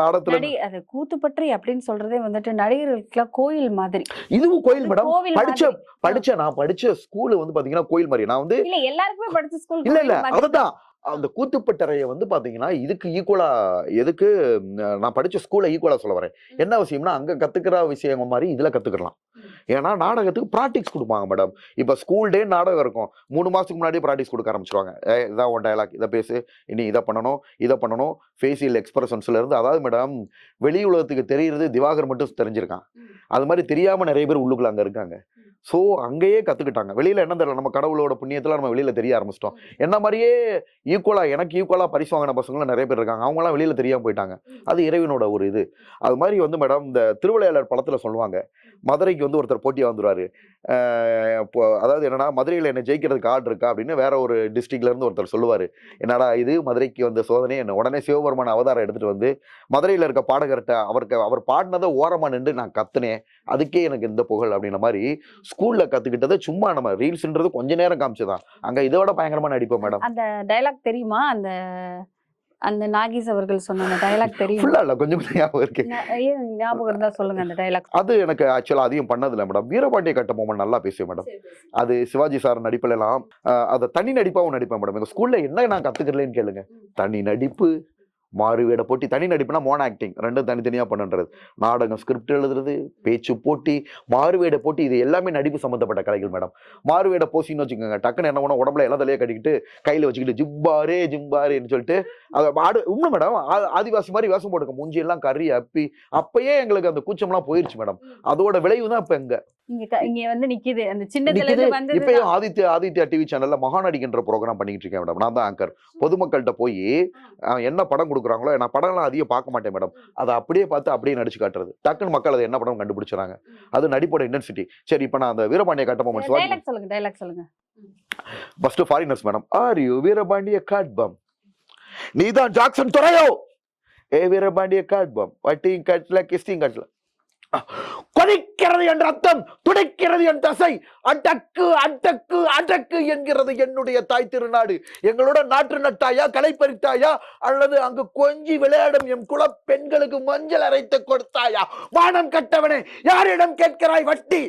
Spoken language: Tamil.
நாடகத்துல அது கூத்துப்பற்றி அப்படின்னு சொல்றதே வந்துட்டு நடிகர்களுக்குலாம் கோயில் மாதிரி. இதுவும் கோயில் மேடம். கோவில் நான் படிச்ச ஸ்கூல் வந்து பாத்தீங்கன்னா கோயில் மாதிரி. நான் வந்து இல்ல எல்லாருக்குமே படிச்ச ஸ்கூல் இல்ல அதுதான் அந்த கூத்துப்பட்டறைய வந்து பாத்தீங்கன்னா இதுக்கு ஈக்குவலா எதுக்கு நான் படிச்ச ஸ்கூல்ல ஈக்குவலா சொல்ல வரேன். என்ன அவசியம்னா அங்க கத்துக்கிற விஷயம் மாதிரி இதுல கத்துக்கலாம். ஏன்னா நாடகத்துக்கு ப்ராக்டிஸ் கொடுப்பாங்க மேடம். இப்ப ஸ்கூல் டே நாடகம் இருக்கும். 3 மாசத்துக்கு முன்னாடி ப்ராக்டிஸ் கொடுக்க ஆரம்பிச்சிருவாங்க. இதான் உன் டயலாக், இதை பேசு, இனி இதை பண்ணணும் ஃபேசியல் எக்ஸ்பிரஷன்ஸ்ல இருந்து. அதாவது மேடம் வெளி உலகத்துக்கு தெரியுறது திவாகர் மட்டும் தெரிஞ்சிருக்கான். அது மாதிரி தெரியாம நிறைய பேர் உள்ளுக்குள்ள அங்க இருக்காங்க. ஸோ அங்கேயே கத்துக்கிட்டாங்க. வெளியில என்ன தெரியல, நம்ம கடவுளோட புண்ணியத்துல நம்ம வெளியில தெரிய ஆரம்பிச்சிட்டோம். என்ன மாதிரியே எனக்கு ஈக்குவலா பரிசு வாங்கின பசங்களும் நிறைய பேர் இருக்காங்க. அவங்கலாம் வெளியில தெரியாம போயிட்டாங்க. அது இறைவனோட ஒரு இது. அது மாதிரி வந்து மேடம் இந்த திருவிளையாடல் படத்துல சொல்லுவாங்க, மதுரைக்கு வந்து ஒருத்தர் போட்டியா வந்துருவாரு. அதாவது என்னன்னா மதுரையில என்ன ஜெயிக்கிறதுக்கு ஆர்டர் இருக்கா அப்படின்னு வேற ஒரு டிஸ்ட்ரிக்ட்ல இருந்து ஒருத்தர் சொல்லுவாரு. என்னடா இது மதுரைக்கு வந்த சோதனை என்ன. உடனே சிவபெருமான அவதாரம் எடுத்துட்டு வந்து மதுரையில இருக்க பாடகர்கிட்ட அவர் பாடினதை ஓரமா நின்று நான் கத்துனேன், அதுக்கே எனக்கு இந்த புகழ் அப்படின்ற மாதிரி ஸ்கூல்ல கத்துக்கிட்டதை சும்மா நம்ம ரீல்ஸ்ன்றது கொஞ்ச நேரம் காமிச்சுதான். அங்க இதோட பயங்கரமா நடிப்போம் மேடம். அந்த டயலாக் தெரியுமா? அந்த நாகேஷ் அவர்கள் சொன்ன அந்த டயலாக் தெரியும்? ஃபுல்லா இல்ல, கொஞ்சம் ஞாபகம் இருக்கு. ஞாபகம் இருந்தா சொல்லுங்க அந்த டயலாக். அது எனக்கு ஆக்சுவலா அதிகம் பண்ணதில்லை மேடம். வீரபாண்டிய கட்டபொம்மன் நல்லா பேசுவேன் மேடம். அது சிவாஜி சார் நடிப்புல எல்லாம் அதை தனி நடிப்பாவும் நடிப்பேன் மேடம். எங்க ஸ்கூல்ல என்ன நான் கத்துக்கிறேன்னு கேளுங்க. தனி நடிப்பு, மாறுவேட போட்டி. தனி நடிப்புனா மோனோ ஆக்டிங், ரெண்டும் தனித்தனியா பண்ணுன்றது. நாடகம் ஸ்கிரிப்ட் எழுதுறது, பேச்சு போட்டி, மாறுவேட போட்டி, இது எல்லாமே நடிப்பு சம்பந்தப்பட்ட கலைகள் மேடம். மாறுவேட போசின்னு வச்சுக்கோங்க, டக்குன்னு என்ன பண்ண உடம்புல எல்லா தலையே கட்டிக்கிட்டு கையில வச்சுக்கிட்டு ஜிம்பாரேன்னு சொல்லிட்டு அதை உண்மை மேடம். ஆதிவாசி மாதிரி வேஷம் போட்டுக்க, மூஞ்சி எல்லாம் கறி அப்பி. அப்பயே எங்களுக்கு அந்த கூச்சம்லாம் போயிருச்சு மேடம். அதோட விளைவு தான் இப்ப இங்க வந்து நிக்குது அந்த சின்னதுல வந்து. இப்பயும் ஆதித்யா டிவி சேனல்ல மகாநடிகன்ற ப்ரோக்ராம் பண்ணிட்டு இருக்கேன் மேடம். நான் தான் ஆங்கர். பொதுமக்கள்கிட்ட போய் என்ன படம் கொடுக்குறாங்களோ, நான் படம்லாம் அதிகம் பார்க்க மாட்டேன் மேடம். அதை அப்படியே பார்த்து அப்படியே நடிச்சு காட்டுறது. டக்குன்னு மக்கள் அதை என்ன படம் கண்டுபிடிச்சாங்க. அது நடிப்போட இன்டென்சிட்டி. சரி, இப்ப நான் அந்த வீரபாண்டிய கட்டபொம்மன் டயலாக் சொல்லுங்க. First foreigners madam. Are you Veerapandiya Kattabomman, நீதான் ஜாக்சன் துறையோ, ஏ வீரபாண்டிய காட்பம், வட்டியும் கட்டல கிஸ்டியும் கட்டல, கொதிக்கிறது என்ற அர்த்தம், துடைக்கிறது என் தசை, அடக்கு அடக்கு அடக்கு என்கிறது என்னுடைய தாய் திருநாடு. எங்களோட நாட்டு நட்டாயா, களை பறித்தாயா, அல்லது அங்கு கொஞ்சி விளையாடும் எம் குல பெண்களுக்கு மஞ்சள் அரைத்து கொடுத்தாயா? மானம் கட்டவனே, யாரிடம் கேட்கிறாய் வட்டி?